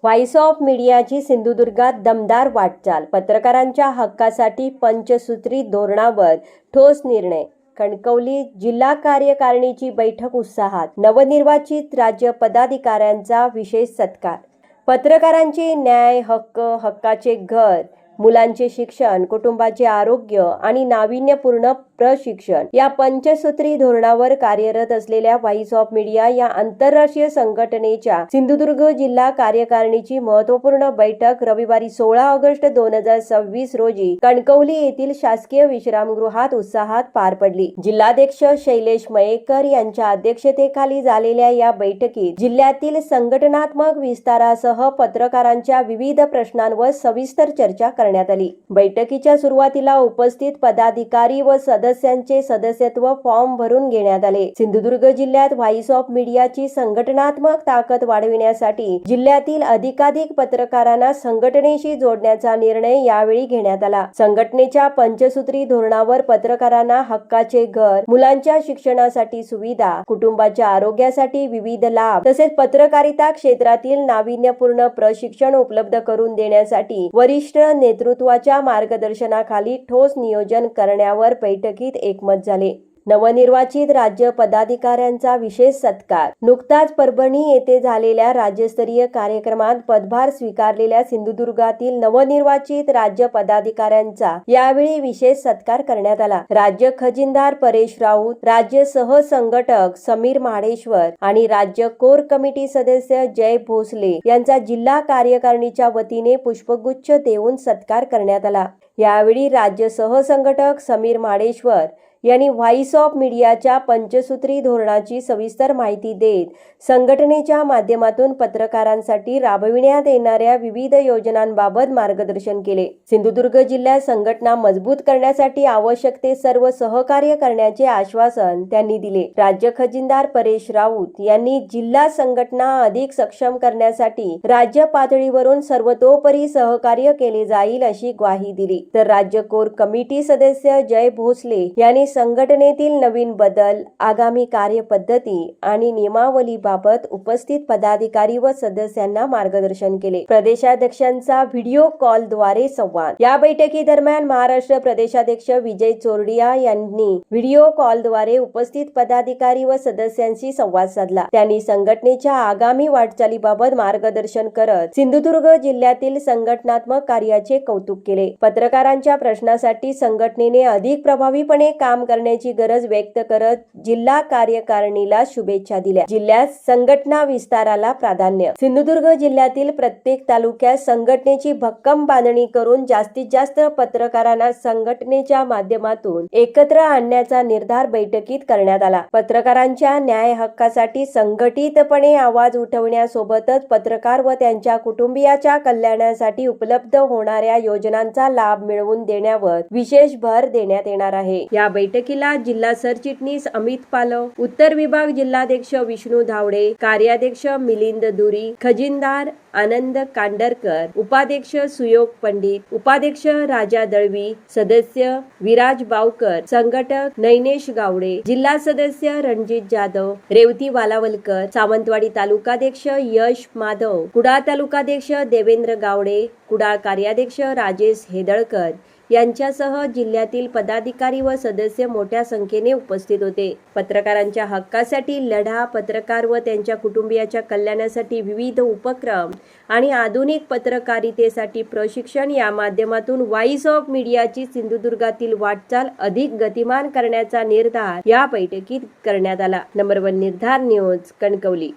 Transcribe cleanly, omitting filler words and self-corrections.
Voice of मीडियाची सिंधुदुर्गात दमदार वाटचाल. पत्रकारांच्या हक्कासाठी पंचसूत्री धोरणावर ठोस निर्णय. कणकवली जिल्हा कार्यकारिणीची बैठक उत्साहात. नवनिर्वाचित राज्य पदाधिकाऱ्यांचा विशेष सत्कार. पत्रकारांचे न्याय, हक्क, हक्काचे घर, मुलांचे शिक्षण, कुटुंबाचे आरोग्य आणि नाविन्यपूर्ण प्रशिक्षण या पंचसूत्री धोरणावर कार्यरत असलेल्या व्हॉइस ऑफ मीडिया या आंतरराष्ट्रीय संघटनेच्या सिंधुदुर्ग जिल्हा कार्यकारिणीची महत्त्वपूर्ण बैठक रविवारी 16 ऑगस्ट 2026 रोजी कणकवली येथील शासकीय विश्रामगृहात उत्साहात पार पडली. जिल्हाध्यक्ष शैलेश मयेकर यांच्या अध्यक्षतेखाली झालेल्या या बैठकीत जिल्ह्यातील संघटनात्मक विस्तारासह पत्रकारांच्या विविध प्रश्नांवर सविस्तर चर्चा करण्यात आली. बैठकीच्या सुरुवातीला उपस्थित पदाधिकारी व सदस्यांचे सदस्यत्व फॉर्म भरून घेण्यात आले. सिंधुदुर्ग जिल्ह्यात व्हॉइस ऑफ मीडियाची संघटनात्मक ताकद वाढविण्यासाठी जिल्ह्यातील अधिकाधिक पत्रकारांना संघटनेशी जोडण्याचा निर्णय यावेळी घेण्यात आला. संघटनेच्या पंचसूत्री धोरणावर पत्रकारांना हक्काचे घर, मुलांच्या शिक्षणासाठी सुविधा, कुटुंबाच्या आरोग्यासाठी विविध लाभ तसेच पत्रकारिता क्षेत्रातील नाविन्यपूर्ण प्रशिक्षण उपलब्ध करून देण्यासाठी वरिष्ठ नेतृत्वाच्या मार्गदर्शनाखाली ठोस नियोजन करण्यावर बैठकीत एकमत झाले. नवनिर्वाचित राज्य पदाधिकाऱ्यांचा विशेष सत्कार. नुकताच परभणी येथे झालेल्या राज्यस्तरीय कार्यक्रमात पदभार स्वीकारलेल्या सिंधुदुर्गातील नवनिर्वाचित राज्य पदाधिकाऱ्यांचा यावेळी विशेष सत्कार करण्यात आला. राज्य खजिनदार परेश राऊत, राज्य सहसंघटक समीर माडेश्वर आणि राज्य कोर कमिटी सदस्य जय भोसले यांचा जिल्हा कार्यकारिणीच्या वतीने पुष्पगुच्छ देऊन सत्कार करण्यात आला. यावेळी राज्य सहसंघटक समीर माडेश्वर यांनी व्हॉइस ऑफ मीडियाच्या पंचसूत्री धोरणाची सविस्तर माहिती देत संघटनेच्या माध्यमातून पत्रकारांसाठी राबविण्यात येणाऱ्या विविध योजनांबाबत मार्गदर्शन केले. सिंधुदुर्ग जिल्ह्यात संघटना मजबूत करण्यासाठी आवश्यक ते सर्व सहकार्य करण्याचे आश्वासन त्यांनी दिले. राज्य खजिनदार परेश राऊत यांनी जिल्हा संघटना अधिक सक्षम करण्यासाठी राज्य पातळीवरून सर्वतोपरी सहकार्य केले जाईल अशी ग्वाही दिली. तर राज्य कोर कमिटी सदस्य जय भोसले यांनी संघटनेतील नवीन बदल, आगामी कार्यपद्धती आणि नियमावलीबाबत उपस्थित पदाधिकारी व सदस्यांना मार्गदर्शन केले. प्रदेशाध्यक्षांचा व्हिडिओ कॉलद्वारे संवाद. या बैठकीदरम्यान महाराष्ट्र प्रदेशाध्यक्ष विजय चोरडिया यांनी व्हिडिओ कॉलद्वारे उपस्थित पदाधिकारी व सदस्यांशी संवाद साधला. त्यांनी संघटनेच्या आगामी वाटचालीबाबत मार्गदर्शन करत सिंधुदुर्ग जिल्ह्यातील संघटनात्मक कार्याचे कौतुक केले. पत्रकारांच्या प्रश्नासाठी संघटनेने अधिक प्रभावीपणे काम करण्याची गरज व्यक्त करत जिल्हा कार्यकारिणीला शुभेच्छा दिल्या. जिल्ह्यात संघटना विस्ताराला प्राधान्य. सिंधुदुर्ग जिल्ह्यातील प्रत्येक तालुक्यात संघटनेची भक्कम बांधणी करून जास्तीत जास्त पत्रकारांना संघटनेच्या माध्यमातून एकत्र आणण्याचा निर्धार बैठकीत करण्यात आला. पत्रकारांच्या न्याय हक्कासाठी संघटितपणे आवाज उठवण्यासोबतच पत्रकार व त्यांच्या कुटुंबियाच्या कल्याणासाठी उपलब्ध होणाऱ्या योजनांचा लाभ मिळवून देण्यावर विशेष भर देण्यात येणार आहे. या बैठकीला जिल्हा सरचिटणीस अमित पालव, उत्तर विभाग जिल्हाध्यक्ष विष्णू धावडे, कार्याध्यक्ष मिलिंद दुरी, खजिनदार आनंद कांडरकर, उपाध्यक्ष सुयोग पंडित, उपाध्यक्ष राजा दळवी, सदस्य विराज बावकर, संघटक नैनेश गावडे, जिल्हा सदस्य रणजित जाधव, रेवती वालावलकर, सावंतवाडी तालुकाध्यक्ष यश माधव, कुडाळ तालुकाध्यक्ष देवेंद्र गावडे, कुडाळ कार्याध्यक्ष राजेश हेदळकर यांच्यासह जिल्ह्यातील पदाधिकारी व सदस्य मोठ्या संख्येने उपस्थित होते. पत्रकारांच्या हक्कासाठी लढा, पत्रकार व त्यांच्या कुटुंबियाच्या कल्याणासाठी विविध उपक्रम आणि आधुनिक पत्रकारितेसाठी प्रशिक्षण या माध्यमातून व्हॉइस ऑफ मीडियाची सिंधुदुर्गातील वाटचाल अधिक गतिमान करण्याचा निर्धार या बैठकीत करण्यात आला. नंबर 1 निर्धार न्यूज, कणकवली.